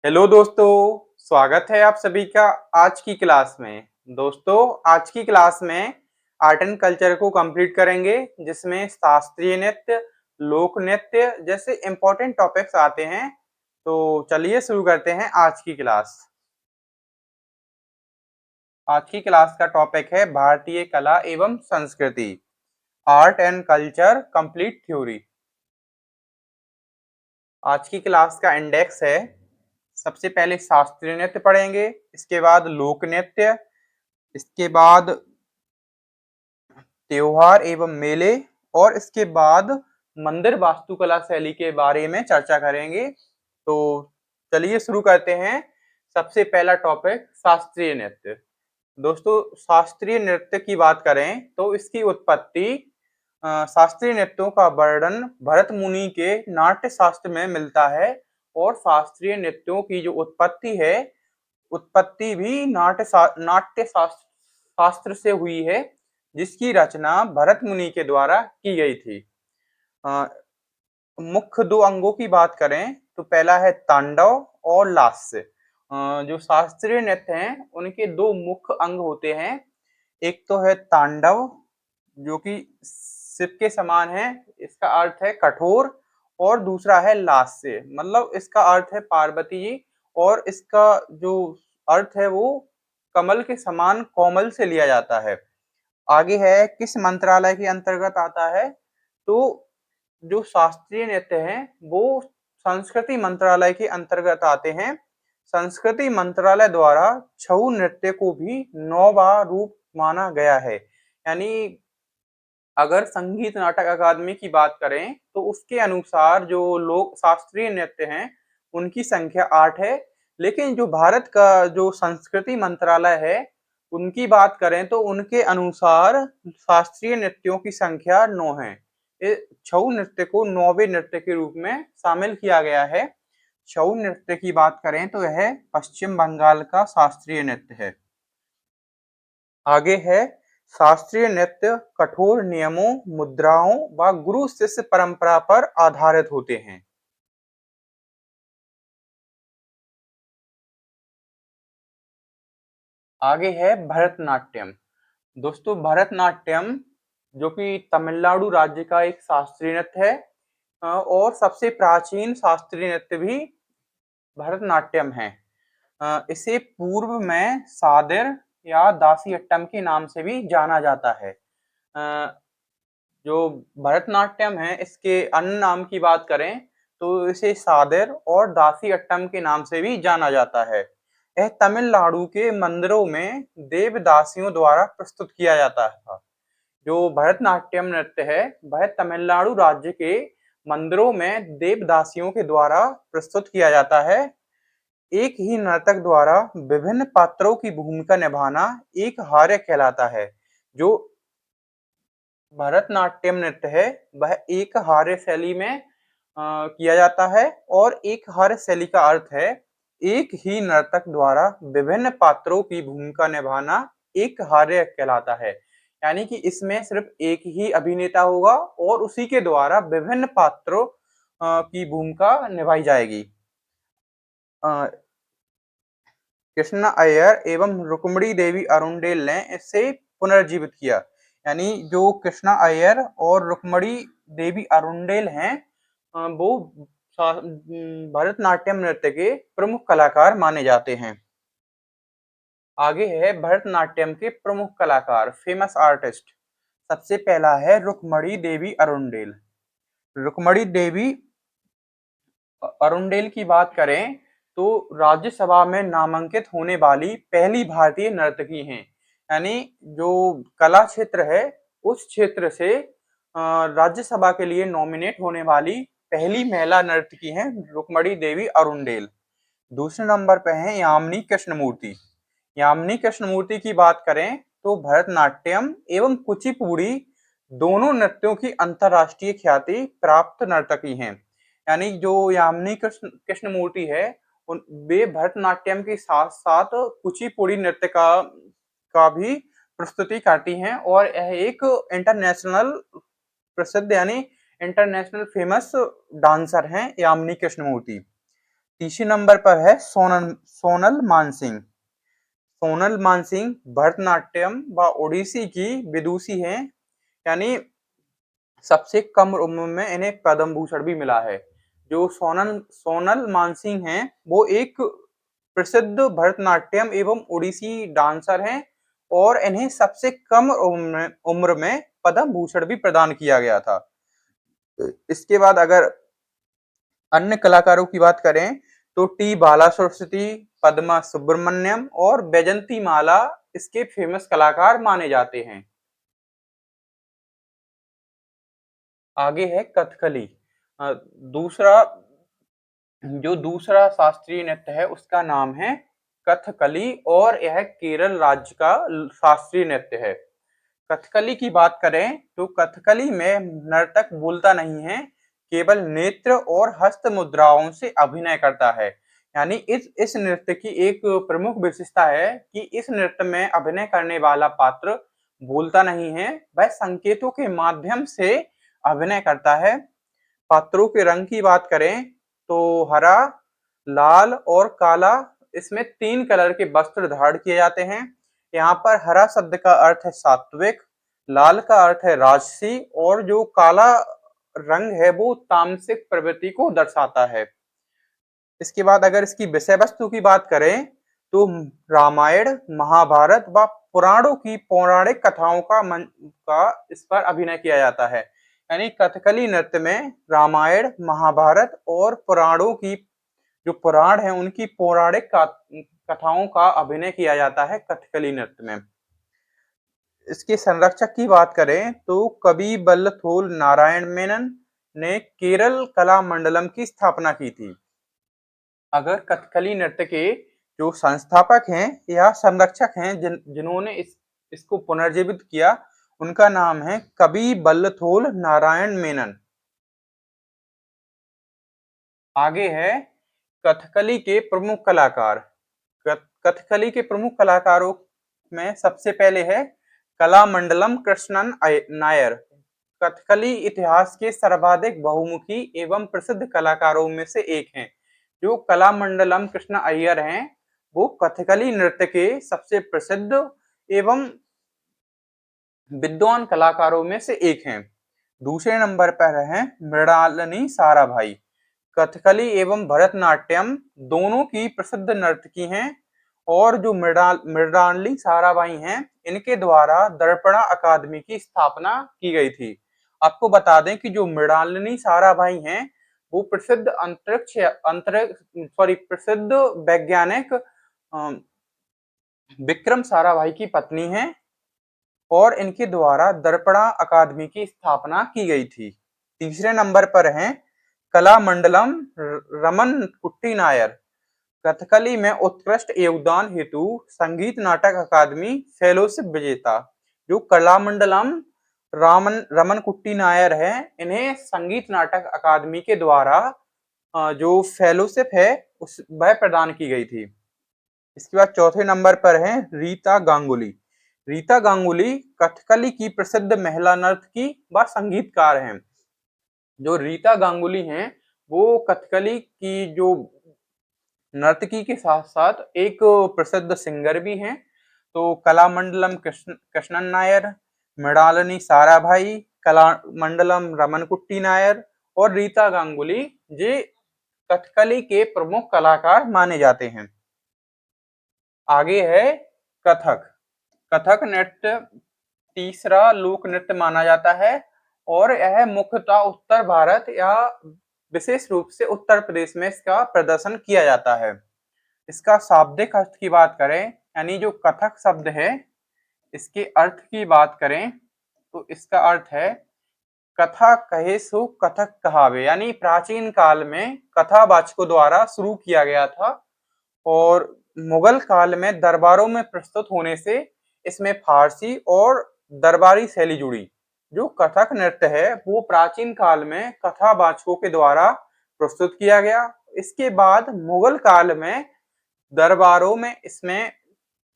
Hello दोस्तों, स्वागत है आप सभी का आज की क्लास में। दोस्तों, आज की क्लास में आर्ट एंड कल्चर को कंप्लीट करेंगे, जिसमें शास्त्रीय नृत्य, लोक नृत्य जैसे इम्पोर्टेंट टॉपिक्स आते हैं। तो चलिए शुरू करते हैं आज की क्लास। आज की क्लास का टॉपिक है भारतीय कला एवं संस्कृति, art and culture complete theory. आज की क्लास का इंडेक्स है, सबसे पहले शास्त्रीय नृत्य पढ़ेंगे, इसके बाद लोक नृत्य, इसके बाद त्योहार एवं मेले, और इसके बाद मंदिर वास्तुकला शैली के बारे में चर्चा करेंगे। तो चलिए शुरू करते हैं। सबसे पहला टॉपिक शास्त्रीय नृत्य। दोस्तों, शास्त्रीय नृत्य की बात करें तो इसकी उत्पत्ति, शास्त्रीय नृत्यों का वर्णन भरत मुनि के नाट्य शास्त्र में मिलता है। और शास्त्रीय नृत्यों की जो उत्पत्ति है, उत्पत्ति भी नाट्य शास्त्र से हुई है, जिसकी रचना भरत मुनि के द्वारा की गई थी। मुख्य दो अंगों की बात करें तो पहला है तांडव और लास्य। जो शास्त्रीय नृत्य हैं उनके दो मुख्य अंग होते हैं। एक तो है तांडव, जो कि शिव के समान है, इसका अर्थ है कठोर। और दूसरा है लास्य, मतलब इसका अर्थ है पार्वती जी, और इसका जो अर्थ है वो कमल के समान कोमल से लिया जाता है। आगे है किस मंत्रालय के अंतर्गत आता है, तो जो शास्त्रीय नृत्य हैं वो संस्कृति मंत्रालय के अंतर्गत आते हैं। संस्कृति मंत्रालय द्वारा छऊ नृत्य को भी नौवां रूप माना गया है। यानी अगर संगीत नाटक अकादमी की बात करें तो उसके अनुसार जो लोक शास्त्रीय नृत्य हैं उनकी संख्या 8 है। लेकिन जो भारत का जो संस्कृति मंत्रालय है उनकी बात करें तो उनके अनुसार शास्त्रीय नृत्यों की संख्या 9 है। छऊ नृत्य को 9वें नृत्य के रूप में शामिल किया गया है। छऊ नृत्य की बात करें तो यह पश्चिम बंगाल का शास्त्रीय नृत्य है। आगे है शास्त्रीय नृत्य कठोर नियमों, मुद्राओं व गुरु शिष्य परंपरा पर आधारित होते हैं। आगे है भरतनाट्यम। दोस्तों, भरतनाट्यम जो कि तमिलनाडु राज्य का एक शास्त्रीय नृत्य है, और सबसे प्राचीन शास्त्रीय नृत्य भी भरतनाट्यम है। इसे पूर्व में सादिर या दासीअट्टम के नाम से भी जाना जाता है। जो भरतनाट्यम है इसके अन्य नाम की बात करें तो इसे सादिर और दासीअट्टम के नाम से भी जाना जाता है। यह तमिलनाडु के मंदिरों में देवदासियों द्वारा प्रस्तुत किया जाता था। जो भरतनाट्यम नृत्य है वह तमिलनाडु राज्य के मंदिरों में देवदासियों के द्वारा प्रस्तुत किया जाता है। एक ही नर्तक द्वारा विभिन्न पात्रों की भूमिका निभाना एक हार्य कहलाता है। जो भरतनाट्यम नृत्य है वह एक हार्य शैली में किया जाता है। और एक हार्य शैली का अर्थ है एक ही नर्तक द्वारा विभिन्न पात्रों की भूमिका निभाना एक हार्य कहलाता है। यानी कि इसमें सिर्फ एक ही अभिनेता होगा और उसी के द्वारा विभिन्न पात्रों की भूमिका निभाई जाएगी। कृष्णा अय्यर एवं रुक्मिणी देवी अरुणडेल ने इसे पुनर्जीवित किया। यानी जो कृष्णा अय्यर और रुक्मिणी देवी अरुणडेल हैं, वो भरतनाट्यम नृत्य के प्रमुख कलाकार माने जाते हैं। आगे है भरतनाट्यम के प्रमुख कलाकार, फेमस आर्टिस्ट। सबसे पहला है रुक्मिणी देवी अरुणडेल। रुक्मिणी देवी अरुणडेल की बात करें तो राज्यसभा में नामांकित होने वाली पहली भारतीय नर्तकी हैं। यानी जो कला क्षेत्र है उस क्षेत्र से राज्यसभा के लिए नॉमिनेट होने वाली पहली महिला नर्तकी हैं रुक्मिणी देवी अरुणडेल। दूसरे नंबर पे हैं यामिनी कृष्णमूर्ति। यामिनी कृष्णमूर्ति की बात करें तो भरतनाट्यम एवं कुचिपुड़ी दोनों नृत्यों की अंतरराष्ट्रीय ख्याति प्राप्त नर्तकी हैं। यानी जो यामिनी कृष्णमूर्ति है उन वे भरतनाट्यम के साथ साथ कुचिपुड़ी नृत्य का भी प्रस्तुति करती हैं, और यह एक इंटरनेशनल प्रसिद्ध यानी इंटरनेशनल फेमस डांसर हैं यामिनी कृष्णमूर्ति। तीसरे नंबर पर है सोनल मानसिंह। सोनल मानसिंह भरतनाट्यम व ओडिसी की विदुषी हैं, यानी सबसे कम उम्र में इन्हें पद्म भूषण भी मिला है। जो सोनल सोनल मानसिंह हैं वो एक प्रसिद्ध भरतनाट्यम एवं ओडिसी डांसर हैं और इन्हें सबसे कम उम्र में पद्म भूषण भी प्रदान किया गया था। इसके बाद अगर अन्य कलाकारों की बात करें तो टी बाला सरस्वती, पद्मा सुब्रमण्यम और बैजंती माला इसके फेमस कलाकार माने जाते हैं। आगे है कथकली। दूसरा जो दूसरा शास्त्रीय नृत्य है उसका नाम है कथकली और यह केरल राज्य का शास्त्रीय नृत्य है। कथकली की बात करें तो कथकली में नर्तक बोलता नहीं है, केवल नेत्र और हस्त मुद्राओं से अभिनय करता है। यानी इस नृत्य की एक प्रमुख विशेषता है कि इस नृत्य में अभिनय करने वाला पात्र बोलता नहीं है, वह संकेतों के माध्यम से अभिनय करता है। पात्रों के रंग की बात करें तो हरा, लाल और काला, इसमें 3 कलर के वस्त्र धारण किए जाते हैं। यहाँ पर हरा शब्द का अर्थ है सात्विक, लाल का अर्थ है राजसी और जो काला रंग है वो तामसिक प्रवृत्ति को दर्शाता है। इसके बाद अगर इसकी विषय वस्तु की बात करें तो रामायण, महाभारत व पुराणों की पौराणिक कथाओं का इस पर अभिनय किया जाता है। यानी कथकली नृत्य में रामायण, महाभारत और पुराणों की जो पुराण है उनकी पौराणिक कथाओं का अभिनय किया जाता है कथकली नृत्य में। इसके संरक्षक की बात करें तो कवि वल्लथोल नारायण मेनन ने केरल कला मंडलम की स्थापना की थी। अगर कथकली नृत्य के जो संस्थापक हैं या संरक्षक हैं जिन्होंने इसको पुनर्जीवित किया, उनका नाम है कवि वल्लथोल नारायण मेनन। आगे है कथकली के प्रमुख कलाकार। कथकली के प्रमुख कलाकारों में सबसे पहले है कलामंडलम कृष्णन नायर। कथकली इतिहास के सर्वाधिक बहुमुखी एवं प्रसिद्ध कलाकारों में से एक हैं। जो कलामंडलम कृष्ण अय्यर हैं वो कथकली नृत्य के सबसे प्रसिद्ध एवं विद्वान कलाकारों में से एक हैं। दूसरे नंबर पर हैं मृणालिनी साराभाई। कथकली एवं भरतनाट्यम दोनों की प्रसिद्ध नर्तकी हैं और जो मृणालिनी साराभाई हैं इनके द्वारा दर्पणा अकादमी की स्थापना की गई थी। आपको बता दें कि जो मृणालिनी साराभाई हैं वो प्रसिद्ध वैज्ञानिक विक्रम साराभाई की पत्नी हैं और इनके द्वारा दर्पणा अकादमी की स्थापना की गई थी। तीसरे नंबर पर हैं कलामंडलम रमन कुट्टी नायर। कथकली में उत्कृष्ट योगदान हेतु संगीत नाटक अकादमी फेलोशिप विजेता। जो कलामंडलम रमन कुट्टी नायर है, इन्हें संगीत नाटक अकादमी के द्वारा जो फेलोशिप है वह प्रदान की गई थी। इसके बाद चौथे नंबर पर है रीता गांगुली। रीता गांगुली कथकली की प्रसिद्ध महिला नर्तकी व संगीतकार हैं। जो रीता गांगुली हैं वो कथकली की जो नर्तकी के साथ साथ एक प्रसिद्ध सिंगर भी हैं। तो कलामंडलम कृष्णन नायर, मृणालिनी साराभाई, कलामंडलम रमन कुट्टी नायर और रीता गांगुली ये कथकली के प्रमुख कलाकार माने जाते हैं। आगे है कथक। कथक नृत्य तीसरा लोक नृत्य माना जाता है और यह मुख्यतः उत्तर भारत या विशेष रूप से उत्तर प्रदेश में इसका प्रदर्शन किया जाता है। इसका शाब्दिक अर्थ की बात करें यानी जो कथक शब्द है इसके अर्थ की बात करें तो इसका अर्थ है कथा कहे सो कथक कहावे। यानी प्राचीन काल में कथावाचकों द्वारा शुरू किया गया था और मुगल काल में दरबारों में प्रस्तुत होने से इसमें फारसी और दरबारी शैली जुड़ी। जो कथक नृत्य है वो प्राचीन काल में कथावाचकों के द्वारा प्रस्तुत किया गया। इसके बाद मुगल काल में दरबारों में इसमें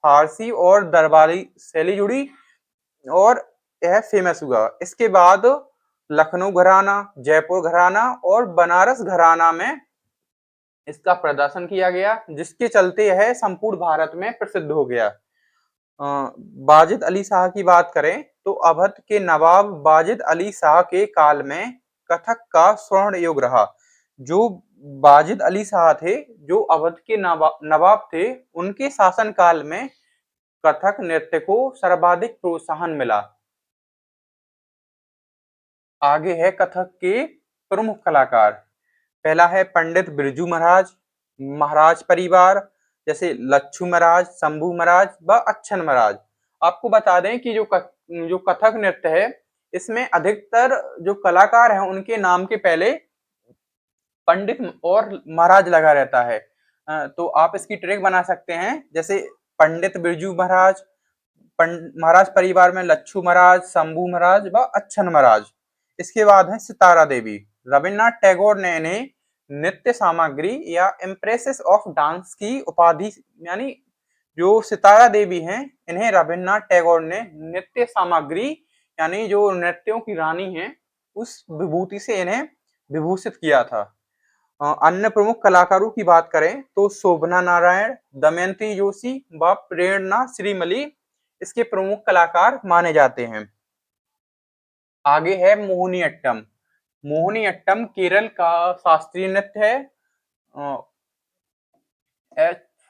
फारसी और दरबारी शैली जुड़ी और यह फेमस हुआ। इसके बाद लखनऊ घराना, जयपुर घराना और बनारस घराना में इसका प्रदर्शन किया गया, जिसके चलते यह संपूर्ण भारत में प्रसिद्ध हो गया। वाजिद अली शाह की बात करें तो अवध के नवाब वाजिद अली शाह के काल में कथक का स्वर्ण युग रहा। जो वाजिद अली शाह थे, जो अवध के नवाब थे, उनके शासन काल में कथक नृत्य को सर्वाधिक प्रोत्साहन मिला। आगे है कथक के प्रमुख कलाकार। पहला है पंडित बिरजू महाराज, महाराज परिवार जैसे लच्छू महाराज, शंभू महाराज व अच्छन महाराज। आपको बता दें कि जो कथक नृत्य है, इसमें अधिकतर जो कलाकार हैं उनके नाम के पहले पंडित और महाराज लगा रहता है। तो आप इसकी ट्रिक बना सकते हैं, जैसे पंडित बिरजू महाराज, महाराज परिवार में लच्छू महाराज, शंभू महाराज व अच्छन महाराज। इसके बाद है सितारा देवी। रविन्द्रनाथ टैगोर ने इन्हें नृत्य सामग्री या इम्प्रेसेस ऑफ डांस की उपाधि, यानी जो सितारा देवी हैं, इन्हें रविन्द्रनाथ टैगोर ने नृत्य सामग्री यानी जो नृत्यों की रानी है, उस विभूति से इन्हें विभूषित किया था। अन्य प्रमुख कलाकारों की बात करें तो शोभना नारायण, दमयंती जोशी व प्रेरणा श्रीमली इसके प्रमुख कलाकार माने जाते हैं। आगे है मोहिनीअट्टम। मोहिनीअट्टम केरल का शास्त्रीय नृत्य है,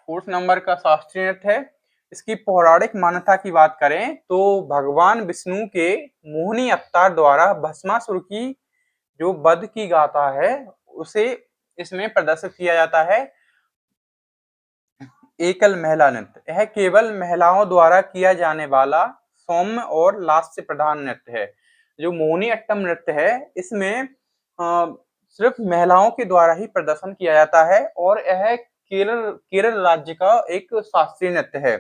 4th नंबर का शास्त्रीय नृत्य है। इसकी पौराणिक मान्यता की बात करें तो भगवान विष्णु के मोहिनी अवतार द्वारा भस्मासुर की जो वध की गाथा है, उसे इसमें प्रदर्शित किया जाता है। एकल महिला नृत्य, यह केवल महिलाओं द्वारा किया जाने वाला सौम्य और लास्य प्रधान नृत्य है। जो मोहिनीअट्टम नृत्य है, इसमें सिर्फ महिलाओं के द्वारा ही प्रदर्शन किया जाता है और यह केरल राज्य का एक शास्त्रीय नृत्य है।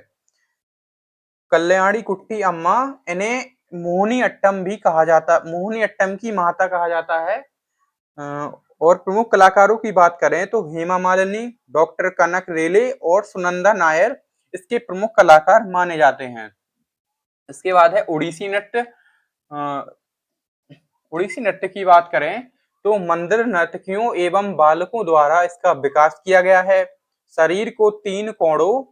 कल्याणी कुट्टी अम्मा, इन्हें मोहिनीअट्टम भी कहा जाता, मोहिनीअट्टम की माता कहा जाता है। और प्रमुख कलाकारों की बात करें तो हेमा मालिनी, डॉक्टर कनक रेले और सुनंदा नायर इसके प्रमुख कलाकार माने जाते हैं। इसके बाद है ओडिसी नृत्य। ओडिसी नृत्य की बात करें तो मंदिर नर्तकियों एवं बालकों द्वारा इसका विकास किया गया है। शरीर को 3 कोणों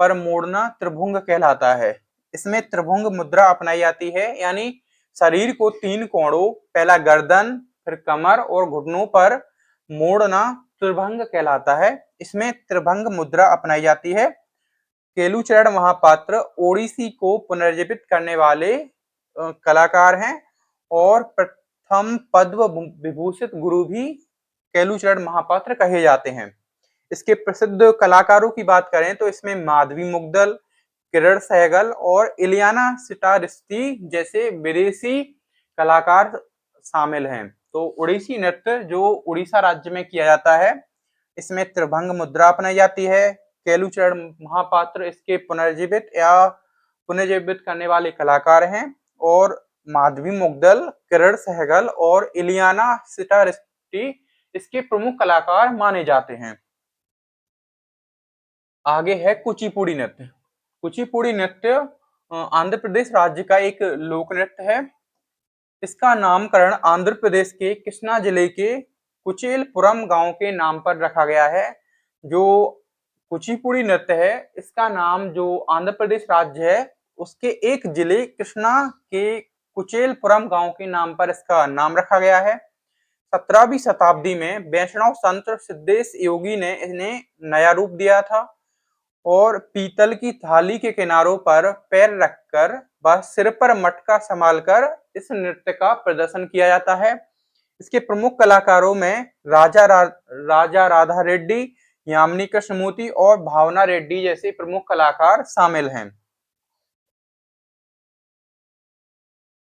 पर मोड़ना त्रिभुंग कहलाता है। इसमें त्रिभुंग मुद्रा अपनाई जाती है, यानी शरीर को 3 कोणों, पहला गर्दन, फिर कमर और घुटनों पर मोड़ना त्रिभंग कहलाता है। इसमें त्रिभंग मुद्रा अपनाई जाती है। केलुचरण महापात्र ओडिसी को पुनर्जीवित करने वाले कलाकार हैं और प्रथम पद्म विभूषित गुरु भी केलुचरण महापात्र कहे जाते हैं। इसके प्रसिद्ध कलाकारों की बात करें तो इसमें माधवी मुग्दल, किरण सहगल और इलियाना सिटारिस्टी जैसे विदेशी कलाकार शामिल हैं। तो ओडिसी नृत्य जो उड़ीसा राज्य में किया जाता है, इसमें त्रिभंग मुद्रा अपनाई जाती है। केलुचरण महापात्र इसके पुनर्जीवित करने वाले कलाकार हैं और माधवी मुग्दल, किरण सहगल और इलियाना सिटारिस्टी इसके प्रमुख कलाकार माने जाते हैं। आगे है कुचिपुड़ी नृत्य। कुचिपुड़ी नृत्य आंध्र प्रदेश राज्य का एक लोक नृत्य है। इसका नामकरण आंध्र प्रदेश के कृष्णा जिले के कुचेलपुरम गांव के नाम पर रखा गया है। जो कुचिपुड़ी नृत्य है, इसका नाम जो आंध्र प्रदेश राज्य है, उसके एक जिले कृष्णा के कुचेलपुरम गांव के नाम पर इसका नाम रखा गया है। 17वीं शताब्दी में वैष्णव संत सिद्धेश योगी ने इन्हें नया रूप दिया था और पीतल की थाली के किनारों पर पैर रखकर व सिर पर मटका संभालकर इस नृत्य का प्रदर्शन किया जाता है। इसके प्रमुख कलाकारों में राजा राधा रेड्डी, यामिनी कृष्णमूर्ति और भावना रेड्डी जैसे प्रमुख कलाकार शामिल हैं।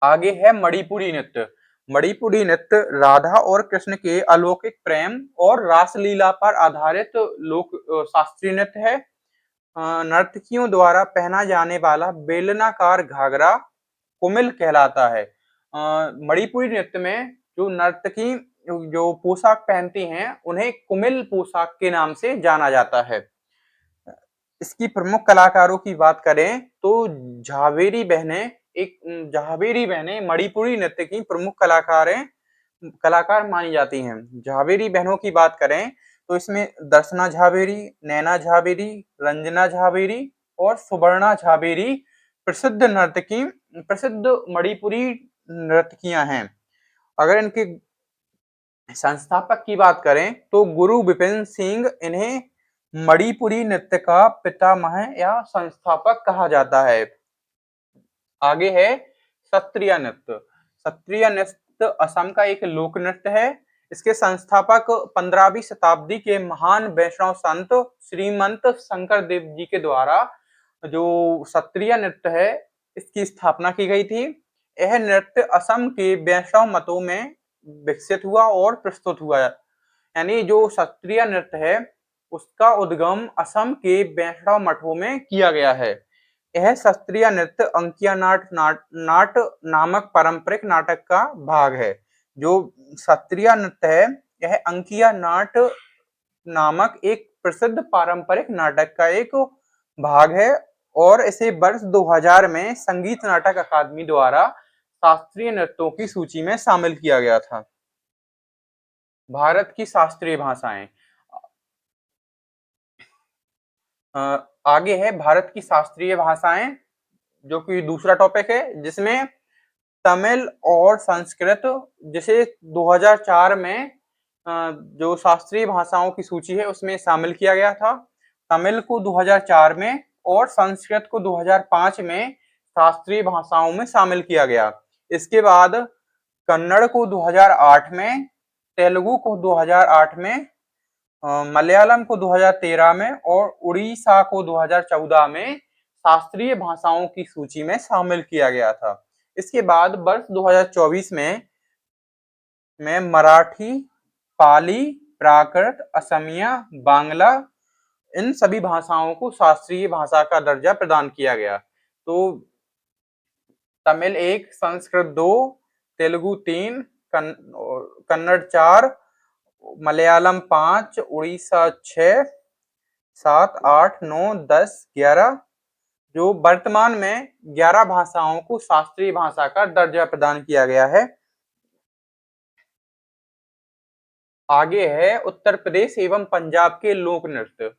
आगे है मणिपुरी नृत्य। मणिपुरी नृत्य राधा और कृष्ण के अलौकिक प्रेम और रासलीला पर आधारित लोक शास्त्रीय नृत्य है। नर्तकियों द्वारा पहना जाने वाला बेलनाकार घाघरा कुमिल कहलाता है। मणिपुरी नृत्य में जो नर्तकी जो पोशाक पहनती हैं, उन्हें कुमिल पोशाक के नाम से जाना जाता है। इसकी प्रमुख कलाकारों की बात करें तो झावेरी बहनें मणिपुरी नृत्य की प्रमुख कलाकार मानी जाती हैं। झावेरी बहनों की बात करें तो इसमें दर्शना झावेरी, नैना झावेरी, रंजना झावेरी और सुवर्णा झावेरी प्रसिद्ध मणिपुरी नर्तकियां हैं। अगर इनके संस्थापक की बात करें तो गुरु विपिन सिंह इन्हें मणिपुरी नृत्य का पितामह या संस्थापक कहा जाता है। आगे है सत्रिया नृत्य। सत्रिया नृत्य असम का एक लोक नृत्य है। इसके संस्थापक 15वीं शताब्दी के महान वैष्णव संत श्रीमंत शंकर देव जी के द्वारा जो सत्रिया नृत्य है इसकी स्थापना की गई थी। यह नृत्य असम के वैष्णव मतों में विकसित हुआ और प्रस्तुत हुआ। यानी जो सत्रिया नृत्य है उसका उद्गम असम के वैष्णव मठों में किया गया है। यह शास्त्रीय नृत्य अंकिया नाट नामक पारंपरिक नाटक का भाग है। जो शास्त्रीय नृत्य है यह अंकिया नाट नामक एक प्रसिद्ध पारंपरिक नाटक का एक भाग है और इसे वर्ष 2000 में संगीत नाटक अकादमी द्वारा शास्त्रीय नृत्यों की सूची में शामिल किया गया था। भारत की शास्त्रीय भाषाएं। आगे है भारत की शास्त्रीय भाषाएं जो कि दूसरा टॉपिक है, जिसमें तमिल और संस्कृत जिसे 2004 में जो शास्त्रीय भाषाओं की सूची है उसमें शामिल किया गया था। तमिल को 2004 में और संस्कृत को 2005 में शास्त्रीय भाषाओं में शामिल किया गया। इसके बाद कन्नड़ को 2008 में, तेलुगु को 2008 में, मलयालम को 2013 में और उड़ीसा को 2014 में शास्त्रीय भाषाओं की सूची में शामिल किया गया था। इसके बाद वर्ष 2024 में मराठी, पाली, प्राकृत, असमिया, बांग्ला इन सभी भाषाओं को शास्त्रीय भाषा का दर्जा प्रदान किया गया। तो तमिल 1, संस्कृत 2, तेलुगु 3, कन्नड़ 4, मलयालम 5, उड़ीसा 6, 7, 8, 9, 10, 11 जो वर्तमान में 11 भाषाओं को शास्त्रीय भाषा का दर्जा प्रदान किया गया है। आगे है उत्तर प्रदेश एवं पंजाब के लोक नृत्य।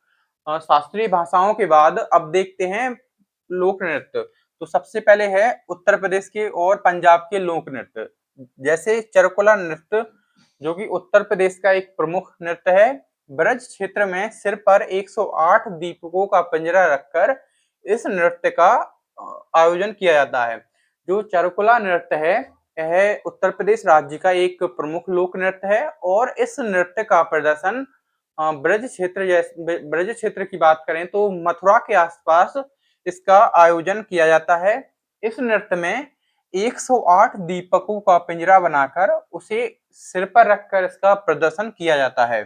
शास्त्रीय भाषाओं के बाद अब देखते हैं लोक नृत्य। तो सबसे पहले है उत्तर प्रदेश के और पंजाब के लोक नृत्य, जैसे चरकुला नृत्य जो कि उत्तर प्रदेश का एक प्रमुख नृत्य है। ब्रज क्षेत्र में सिर पर 108 दीपकों का पिंजरा रखकर इस नृत्य का आयोजन किया जाता है। जो चरकुला नृत्य है यह उत्तर प्रदेश राज्य का एक प्रमुख लोक नृत्य है और इस नृत्य का प्रदर्शन ब्रज क्षेत्र की बात करें तो मथुरा के आसपास इसका आयोजन किया जाता है। इस नृत्य में 108 दीपकों का पिंजरा बनाकर उसे सिर पर रखकर इसका प्रदर्शन किया जाता है।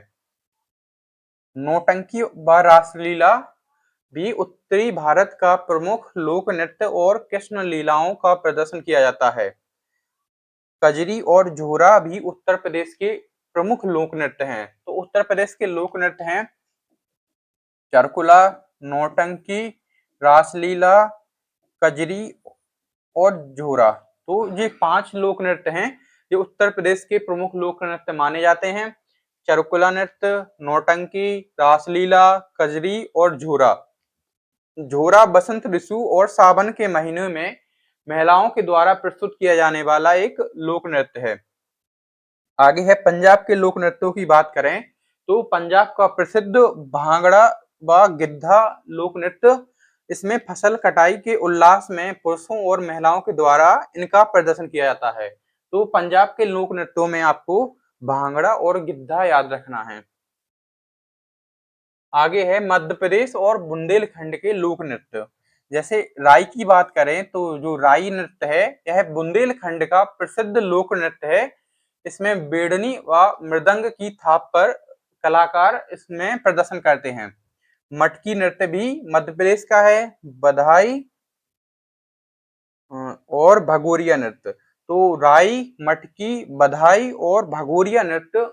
नौटंकी व रासलीला भी उत्तरी भारत का प्रमुख लोक नृत्य और कृष्ण लीलाओं का प्रदर्शन किया जाता है। कजरी और झोरा भी उत्तर प्रदेश के प्रमुख लोक नृत्य हैं। तो उत्तर प्रदेश के लोक नृत्य हैं चरकुला, नौटंकी, रासलीला, कजरी और झोरा। तो ये 5 लोक नृत्य हैं जो उत्तर प्रदेश के प्रमुख लोक नृत्य माने जाते हैं। चरकुला नृत्य, नौटंकी, रासलीला, कजरी और झोरा। झोरा बसंत ऋतु और सावन के महीने में महिलाओं के द्वारा प्रस्तुत किया जाने वाला एक लोक नृत्य है। आगे है पंजाब के लोक नृत्यों की बात करें तो पंजाब का प्रसिद्ध भांगड़ा व गिद्धा लोक नृत्य, इसमें फसल कटाई के उल्लास में पुरुषों और महिलाओं के द्वारा इनका प्रदर्शन किया जाता है। तो पंजाब के लोक नृत्यों में आपको भांगड़ा और गिद्धा याद रखना है। आगे है मध्य प्रदेश और बुंदेलखंड के लोक नृत्य। जैसे राई की बात करें तो जो राई नृत्य है यह बुंदेलखंड का प्रसिद्ध लोक नृत्य है। इसमें बेड़नी व मृदंग की थाप पर कलाकार इसमें प्रदर्शन करते हैं। मटकी नृत्य भी मध्य प्रदेश का है। बधाई और भगोरिया नृत्य। तो राई, मटकी, बधाई और भगोरिया नृत्य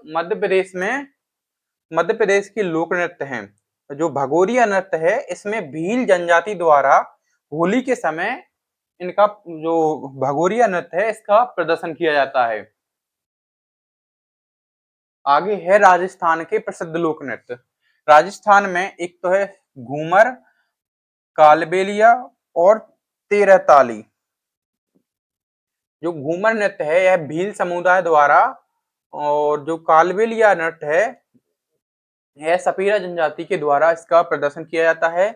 मध्य प्रदेश के लोक नृत्य हैं। जो भगोरिया नृत्य है इसमें भील जनजाति द्वारा होली के समय इनका जो भगोरिया नृत्य है इसका प्रदर्शन किया जाता है। आगे है राजस्थान के प्रसिद्ध लोक नृत्य। राजस्थान में एक तो है घूमर, कालबेलिया और तेरह ताली। जो घूमर नृत्य है यह भील समुदाय द्वारा, और जो कालबेलिया नृत्य है यह सपेरा जनजाति के द्वारा इसका प्रदर्शन किया जाता है।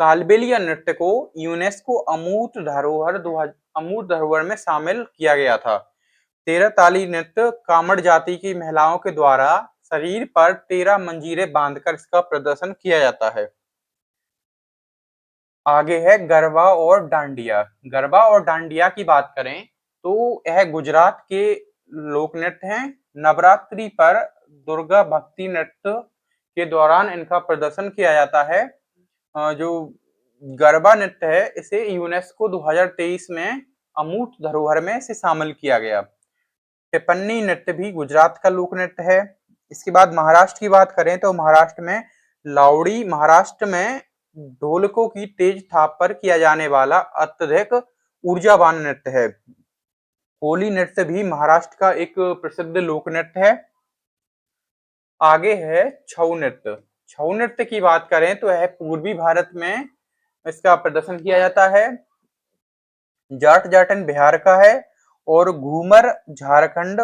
कालबेलिया नृत्य को यूनेस्को अमूर्त धरोहर में शामिल किया गया था। तेरह ताली नृत्य कामड़ जाति की महिलाओं के द्वारा शरीर पर 13 मंजीरे बांधकर इसका प्रदर्शन किया जाता है। आगे है गरबा और डांडिया। गरबा और डांडिया की बात करें तो यह गुजरात के लोक नृत्य हैं। नवरात्रि पर दुर्गा भक्ति नृत्य के दौरान इनका प्रदर्शन किया जाता है। जो गरबा नृत्य है इसे यूनेस्को 2023 में अमूर्त धरोहर में इसे शामिल किया गया। टिप्पणी नृत्य भी गुजरात का लोक नृत्य है। इसके बाद महाराष्ट्र की बात करें तो महाराष्ट्र में लावड़ी महाराष्ट्र में ढोलकों की तेज थाप पर किया जाने वाला अत्यधिक ऊर्जावान नृत्य है। होली नृत्य भी महाराष्ट्र का एक प्रसिद्ध लोक नृत्य है। आगे है छऊ नृत्य। छऊ नृत्य की बात करें तो यह पूर्वी भारत में इसका प्रदर्शन किया जाता है। जाट जाटन बिहार का है और घूमर झारखंड,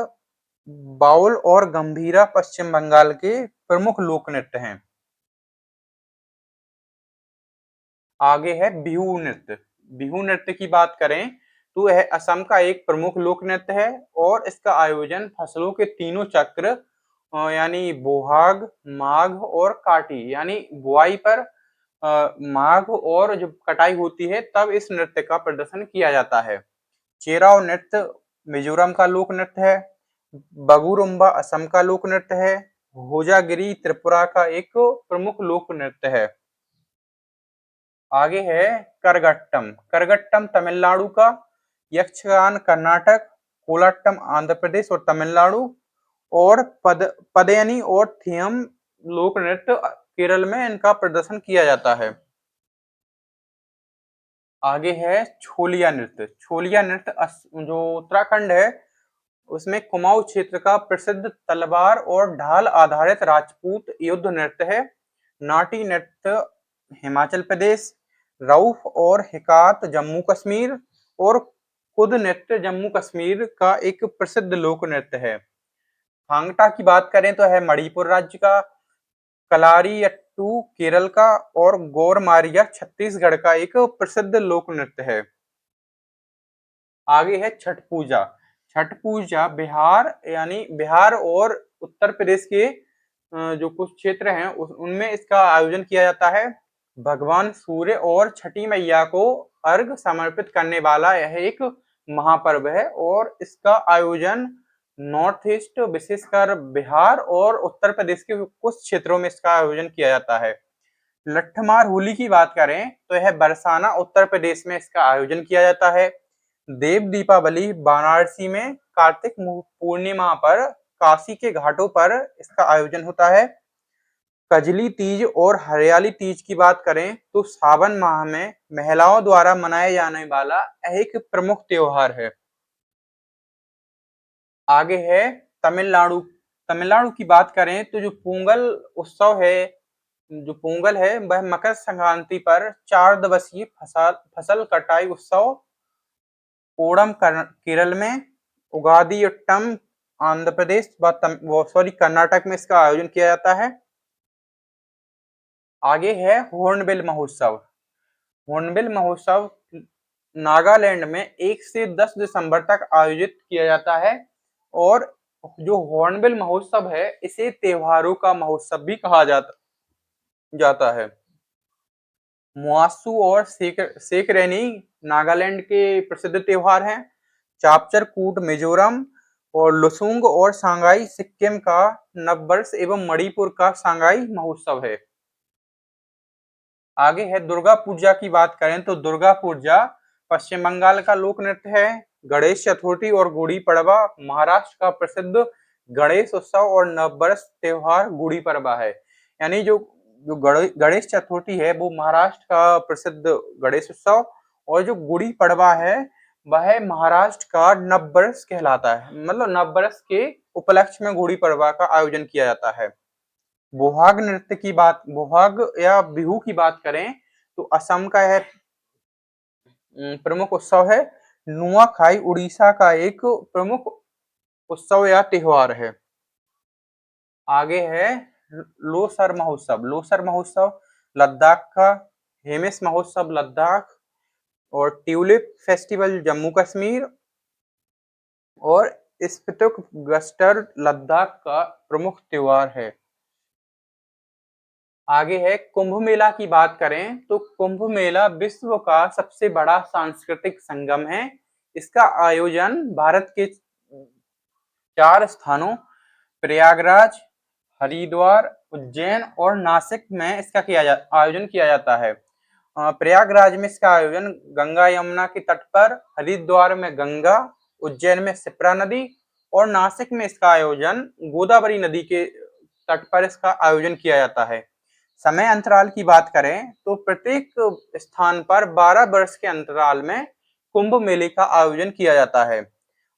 बाउल और गंभीरा पश्चिम बंगाल के प्रमुख लोक नृत्य हैं। आगे है बिहू नृत्य। बिहू नृत्य की बात करें तो यह असम का एक प्रमुख लोक नृत्य है और इसका आयोजन फसलों के तीनों चक्र यानी बोहाग, माघ और काटी यानी बुआई पर माघ और जब कटाई होती है तब इस नृत्य का प्रदर्शन किया जाता है। चेराव नृत्य मिजोरम का लोक नृत्य है। बगुरुम्बा असम का लोक नृत्य है। होजागिरी त्रिपुरा का एक प्रमुख लोक नृत्य है। आगे है करगट्टम। करगट्टम तमिलनाडु का, यक्षगान कर्नाटक, कोलाट्टम आंध्र प्रदेश और तमिलनाडु और पदयनी और थियम लोक नृत्य केरल में इनका प्रदर्शन किया जाता है। आगे है छोलिया नृत्य। छोलिया नृत्य जो उत्तराखंड है उसमें कुमाऊं क्षेत्र का प्रसिद्ध तलवार और ढाल आधारित राजपूत युद्ध नृत्य है। नाटी नृत्य हिमाचल प्रदेश, रऊफ और हिकात जम्मू कश्मीर और कुद नृत्य जम्मू कश्मीर का एक प्रसिद्ध लोक नृत्य है। थांगटा की बात करें तो है मणिपुर राज्य का, कलारियट्टू केरल का और गोरमारिया छत्तीसगढ़ का एक प्रसिद्ध लोक नृत्य है। आगे है छठ पूजा। छठ पूजा बिहार यानी बिहार और उत्तर प्रदेश के जो कुछ क्षेत्र हैं उनमें इसका आयोजन किया जाता है। भगवान सूर्य और छठी मैया को अर्घ समर्पित करने वाला यह एक महापर्व है और इसका आयोजन नॉर्थ ईस्ट विशेषकर बिहार और उत्तर प्रदेश के कुछ क्षेत्रों में इसका आयोजन किया जाता है। लट्ठमार होली की बात करें तो यह बरसाना उत्तर प्रदेश में इसका आयोजन किया जाता है। देव दीपावली वाराणसी में कार्तिक पूर्णिमा पर काशी के घाटों पर इसका आयोजन होता है। कजली तीज और हरियाली तीज की बात करें तो सावन माह में महिलाओं द्वारा मनाया जाने वाला एक प्रमुख त्योहार है। आगे है तमिलनाडु। तमिलनाडु की बात करें तो जो पोंगल उत्सव है, जो पोंगल है वह मकर संक्रांति पर 4 दिवसीय फसल कटाई उत्सव ओणम केरल में, उगादियट्टम आंध्र प्रदेश कर्नाटक में इसका आयोजन किया जाता है। आगे है हॉर्नबिल महोत्सव। हॉर्नबिल महोत्सव नागालैंड में 1 से 10 दिसंबर तक आयोजित किया जाता है और जो हॉर्नबिल महोत्सव है इसे त्योहारों का महोत्सव भी कहा जाता है। मुआसू और सेकरेनी नागालैंड के प्रसिद्ध त्योहार हैं। चापचर कूट मिजोरम और लुसुंग और सांगाई सिक्किम का नववर्ष एवं मणिपुर का सांगाई महोत्सव है। आगे है दुर्गा पूजा की बात करें तो दुर्गा पूजा पश्चिम बंगाल का लोक नृत्य है। गणेश चतुर्थी और गुड़ी पड़वा महाराष्ट्र का प्रसिद्ध गणेश उत्सव और नववर्ष त्योहार गुड़ी पड़वा है। यानी जो जो गणेश चतुर्थी है वो महाराष्ट्र का प्रसिद्ध गणेश उत्सव और जो गुड़ी पड़वा है वह महाराष्ट्र का नववर्ष कहलाता है। मतलब नववर्ष के उपलक्ष्य में गुड़ी पड़वा का आयोजन किया जाता है। बोहाग या बिहू की बात करें तो असम का यह प्रमुख उत्सव है। नुआखाई उड़ीसा का एक प्रमुख उत्सव या त्योहार है। आगे है लोसर महोत्सव। लोसर महोत्सव लद्दाख का, हेमिस महोत्सव लद्दाख और ट्यूलिप फेस्टिवल जम्मू कश्मीर और स्पितुक-गस्टर लद्दाख का प्रमुख त्योहार है। आगे है कुंभ मेला की बात करें तो कुंभ मेला विश्व का सबसे बड़ा सांस्कृतिक संगम है। इसका आयोजन भारत के 4 स्थानों प्रयागराज, हरिद्वार, उज्जैन और नासिक में इसका आयोजन किया जाता है। प्रयागराज में इसका आयोजन गंगा यमुना के तट पर, हरिद्वार में गंगा, उज्जैन में शिप्रा नदी और नासिक में इसका आयोजन गोदावरी नदी के तट पर इसका आयोजन किया जाता है। समय अंतराल की बात करें तो प्रत्येक स्थान पर 12 वर्ष के अंतराल में कुंभ मेले का आयोजन किया जाता है।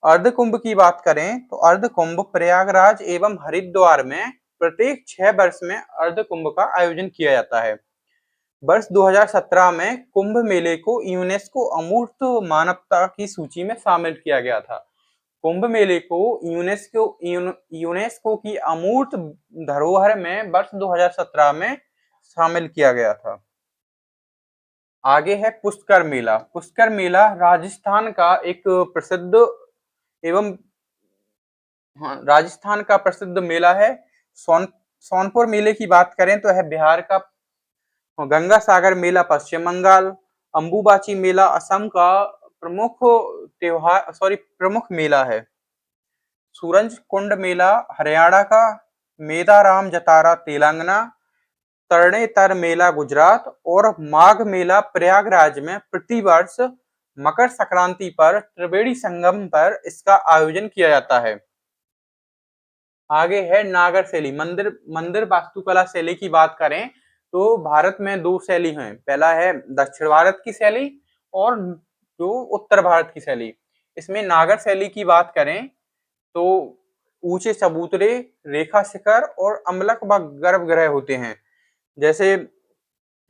अर्ध कुंभ की बात करें तो अर्ध कुंभ प्रयागराज एवं हरिद्वार में प्रत्येक 6 वर्ष में अर्ध कुंभ का आयोजन किया जाता है। वर्ष 2017 में कुंभ मेले को यूनेस्को अमूर्त मानवता की सूची में शामिल किया गया था। कुंभ मेले को यूनेस्को की अमूर्त धरोहर में वर्ष 2017 में शामिल किया गया था। आगे है पुष्कर मेला। पुष्कर मेला राजस्थान का एक प्रसिद्ध एवं राजस्थान का प्रसिद्ध मेला है। सोनपुर मेले की बात करें तो है बिहार का, गंगा सागर मेला पश्चिम बंगाल, अंबुबाची मेला असम का प्रमुख मेला है। सूरज कुंड मेला हरियाणा का, मेदाराम जतारा तेलंगाना, तरणेतर मेला गुजरात और माघ मेला प्रयागराज में प्रतिवर्ष मकर संक्रांति पर त्रिवेणी संगम पर इसका आयोजन किया जाता है। आगे है नागर शैली। मंदिर वास्तुकला शैली की बात करें तो भारत में 2 शैली हैं। पहला है दक्षिण भारत की शैली और जो उत्तर भारत की शैली। इसमें नागर शैली की बात करें तो ऊंचे चबूतरे, रेखा शिखर और अम्लक व गर्भगृह होते हैं। जैसे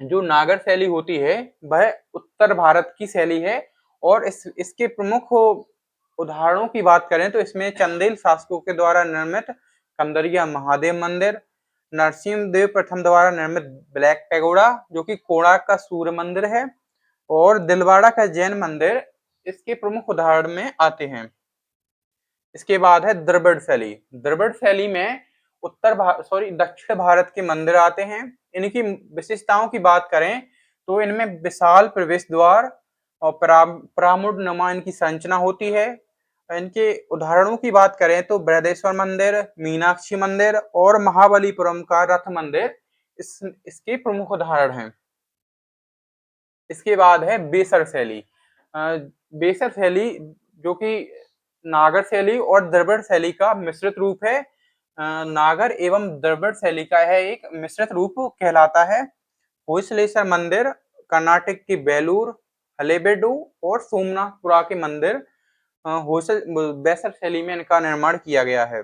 जो नागर शैली होती है वह उत्तर भारत की शैली है और इसके प्रमुख उदाहरणों की बात करें तो इसमें चंदेल शासकों के द्वारा निर्मित कंदरिया महादेव मंदिर, नरसिंहदेव प्रथम द्वारा निर्मित ब्लैक पैगोडा जो कि कोणार्क का सूर्य मंदिर है और दिलवाड़ा का जैन मंदिर इसके प्रमुख उदाहरण में आते हैं। इसके बाद है द्रविड़ शैली। द्रविड़ शैली में दक्षिण भारत के मंदिर आते हैं। इनकी विशेषताओं की बात करें तो इनमें विशाल प्रवेश द्वार और प्रामुड इनकी संरचना होती है। इनके उदाहरणों की बात करें तो बृहदेश्वर मंदिर, मीनाक्षी मंदिर और महाबलीपुरम का रथ मंदिर इसके प्रमुख उदाहरण हैं। इसके बाद है बेसर शैली। बेसर शैली जो कि नागर शैली और द्रविड़ शैली का मिश्रित रूप है। नागर एवं द्रविड़ शैली का है एक मिश्रित रूप कहलाता है। होयसलेश्वर मंदिर कर्नाटक के बेलूर, हलेबीडु और सोमनाथपुरा के मंदिर बेसर शैली में इनका निर्माण किया गया है।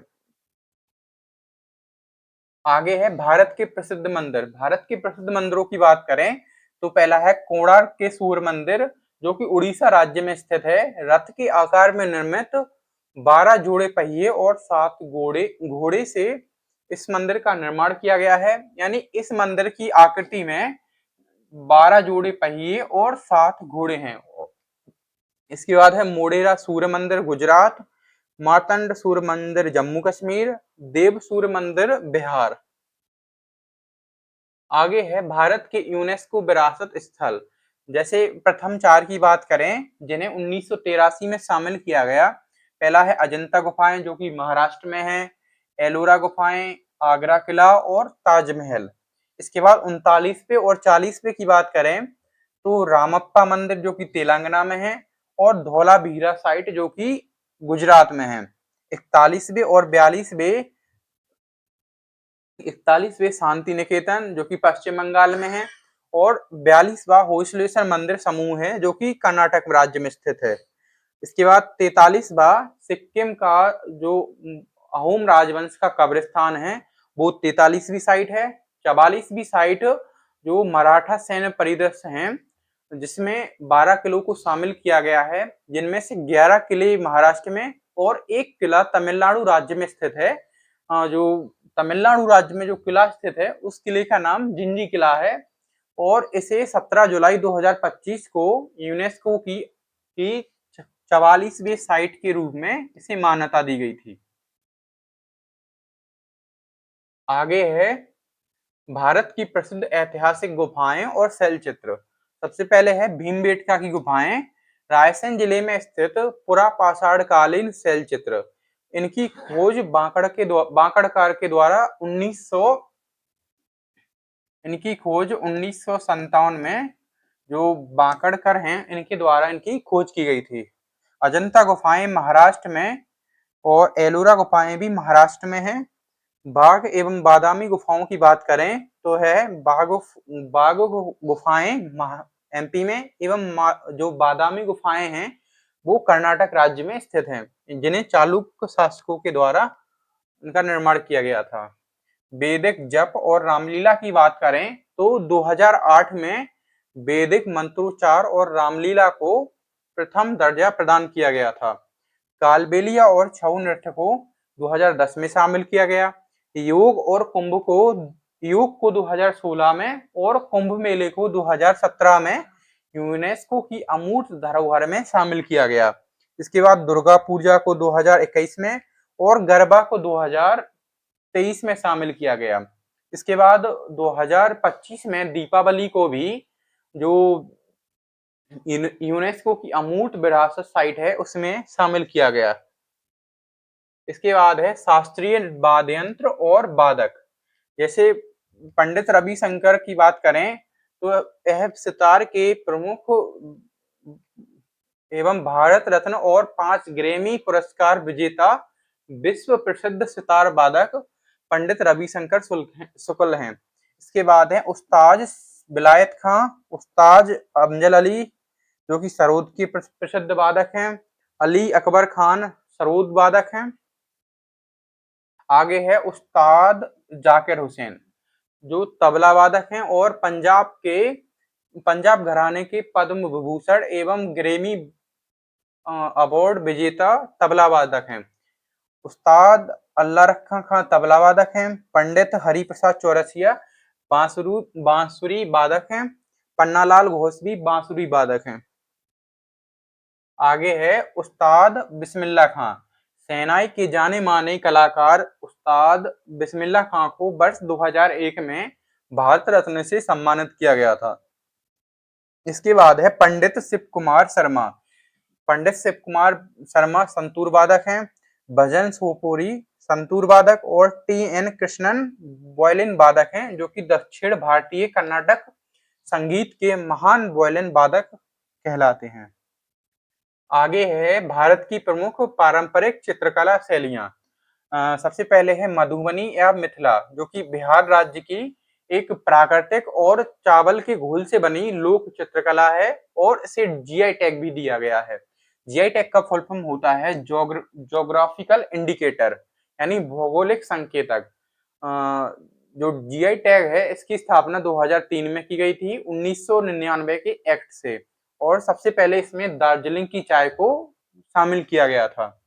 आगे है भारत के प्रसिद्ध मंदिर। भारत के प्रसिद्ध मंदिरों की बात करें तो पहला है कोणार्क के सूर्य मंदिर जो कि उड़ीसा राज्य में स्थित है। रथ के आकार में निर्मित 12 जोड़े पहिए और 7 घोड़े से इस मंदिर का निर्माण किया गया है। यानी इस मंदिर की आकृति में 12 जोड़े पहिए और 7 घोड़े हैं। इसके बाद है मोढेरा सूर्य मंदिर गुजरात, मार्तंड सूर्य मंदिर जम्मू कश्मीर, देव सूर्य मंदिर बिहार। आगे है भारत के यूनेस्को विरासत स्थल। जैसे प्रथम 4 की बात करें जिन्हें 1983 में शामिल किया गया। पहला है अजंता गुफाएं जो कि महाराष्ट्र में है, एलोरा गुफाएं, आगरा किला और ताजमहल। इसके बाद 39वें और 40वें की बात करें तो रामप्पा मंदिर जो कि तेलंगाना में है और धौलावीरा साइट जो कि गुजरात में है। 41वें और 41वें शांति निकेतन जो कि पश्चिम बंगाल में है और 42वां होयसलेश्वर मंदिर समूह है जो कि कर्नाटक राज्य में स्थित है। इसके बाद 43वां सिक्किम का जो अहोम राजवंश का कब्रिस्तान है वो 43वीं साइट है। 44वीं साइट जो मराठा सैन्य परिदृश्य हैं जिसमें 12 किलों को शामिल किया गया है, जिनमें से 11 किले महाराष्ट्र में और एक किला तमिलनाडु राज्य में स्थित है। जो तमिलनाडु राज्य में जो किला स्थित है उस किले का नाम जिंजी किला है और इसे 17 जुलाई 2025 को यूनेस्को की 44वीं साइट के रूप में इसे मान्यता दी गई थी। आगे है भारत की प्रसिद्ध ऐतिहासिक गुफाएं और शैल चित्र। सबसे पहले है भीमबेटका की गुफाएं, रायसेन जिले में स्थित पुरापाषाण कालीन शैल चित्र। इनकी खोज बांकड़कार के द्वारा 1957 में जो बांकड़कर हैं इनके द्वारा इनकी खोज की गई थी। अजंता गुफाएं महाराष्ट्र में और एलोरा गुफाएं भी महाराष्ट्र में हैं। बाघ एवं बादामी गुफाओं की बात करें तो है बाघ गुफाएं एमपी में एवं जो बादामी गुफाएं हैं वो कर्नाटक राज्य में स्थित हैं, जिन्हें चालुक्य शासकों के द्वारा इनका निर्माण किया गया था। वैदिक जप और रामलीला की बात करें तो 2008 में वैदिक मंत्रोच्चार और रामलीला को प्रथम दर्जा प्रदान किया गया था। कालबेलिया और छऊ नृत्य को 2010 में शामिल किया गया। योग को 2016 में और कुंभ मेले को 2017 में यूनेस्को की अमूर्त धरोहर में शामिल किया गया। इसके बाद दुर्गा पूजा को 2021 में और गरबा को 2023 में शामिल किया गया। इसके बाद 2025 में दीपावली को भी जो यूनेस्को की अमूर्त विरासत साइट है उसमें शामिल किया गया। इसके बाद है शास्त्रीय वाद्य यंत्र और वादक। जैसे पंडित रविशंकर की बात करें तो यह सितार के प्रमुख एवं भारत रत्न और 5 ग्रैमी पुरस्कार विजेता विश्व प्रसिद्ध सितार वादक पंडित रविशंकर शुक्ल हैं। इसके बाद है उस्ताद विलायत खां, उस्ताद अफजल अली जो कि सरोद के प्रसिद्ध वादक हैं, अली अकबर खान सरोद वादक हैं। आगे है उस्ताद जाकिर हुसैन जो तबला वादक हैं और पंजाब घराने के पद्म विभूषण एवं ग्रैमी अवार्ड विजेता तबला वादक हैं। उस्ताद अल्लाह रखा खां तबला वादक हैं। पंडित हरिप्रसाद चौरसिया बांसुरी वादक हैं। पन्नालाल घोष भी बांसुरी वादक हैं। आगे है उस्ताद बिस्मिल्लाह खां, सेनाई के जाने माने कलाकार उस्ताद बिस्मिल्लाह खां को वर्ष 2001 में भारत रत्न से सम्मानित किया गया था। इसके बाद है पंडित शिव कुमार शर्मा। पंडित शिव कुमार शर्मा संतूर वादक हैं। भजन सोपोरी संतूर वादक और टी.एन. कृष्णन वायलिन वादक हैं जो कि दक्षिण भारतीय कर्नाटक संगीत के महान वायलिन वादक कहलाते हैं। आगे है भारत की प्रमुख पारंपरिक चित्रकला शैलियां। सबसे पहले है मधुबनी या मिथिला जो कि बिहार राज्य की एक प्राकृतिक और चावल के घोल से बनी लोक चित्रकला है और इसे जीआई टैग भी दिया गया है। जीआई टैग का फुल फॉर्म होता है ज्योग्राफिकल इंडिकेटर यानी भौगोलिक संकेतक। जो जीआई टैग है इसकी स्थापना 2003 में की गई थी 1999 के एक्ट से और सबसे पहले इसमें दार्जिलिंग की चाय को शामिल किया गया था।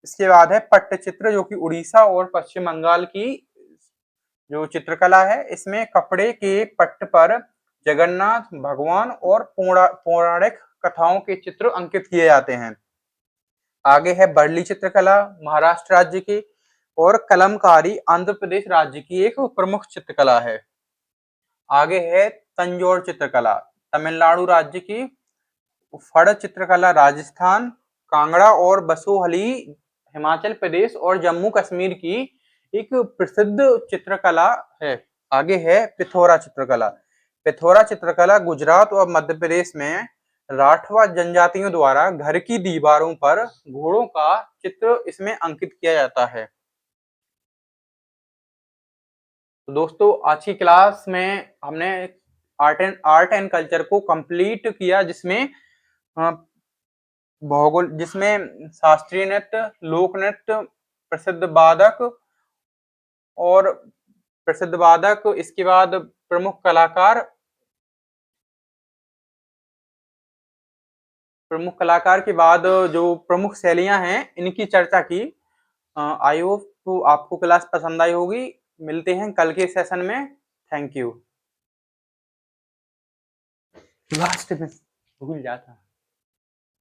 इसके बाद है पट्टचित्र जो कि उड़ीसा और पश्चिम बंगाल की जो चित्रकला है इसमें कपड़े के पट्ट पर जगन्नाथ भगवान और पौराणिक कथाओं के चित्र अंकित किए जाते हैं। आगे है बर्ली चित्रकला महाराष्ट्र राज्य की और कलमकारी आंध्र प्रदेश राज्य की एक प्रमुख चित्रकला है। आगे है तंजौर चित्रकला तमिलनाडु राज्य की, फड़ चित्रकला राजस्थान, कांगड़ा और बसोहली हिमाचल प्रदेश और जम्मू कश्मीर की एक प्रसिद्ध चित्रकला है। आगे है पिथौरा चित्रकला। पिथौरा चित्रकला गुजरात और मध्य प्रदेश में राठवा जनजातियों द्वारा घर की दीवारों पर घोड़ों का चित्र इसमें अंकित किया जाता है। तो दोस्तों आज की क्लास में हमने आर्ट एंड कल्चर को कंप्लीट किया जिसमें भौगोल जिसमें शास्त्रीय नृत्य, लोक नृत्य, प्रसिद्ध वादक और प्रसिद्ध वादक, इसके बाद प्रमुख कलाकार के बाद जो प्रमुख शैलियां हैं इनकी चर्चा की। आई होप आपको क्लास पसंद आई होगी। मिलते हैं कल के सेशन में। Thank you. लास्ट में भूल जाता।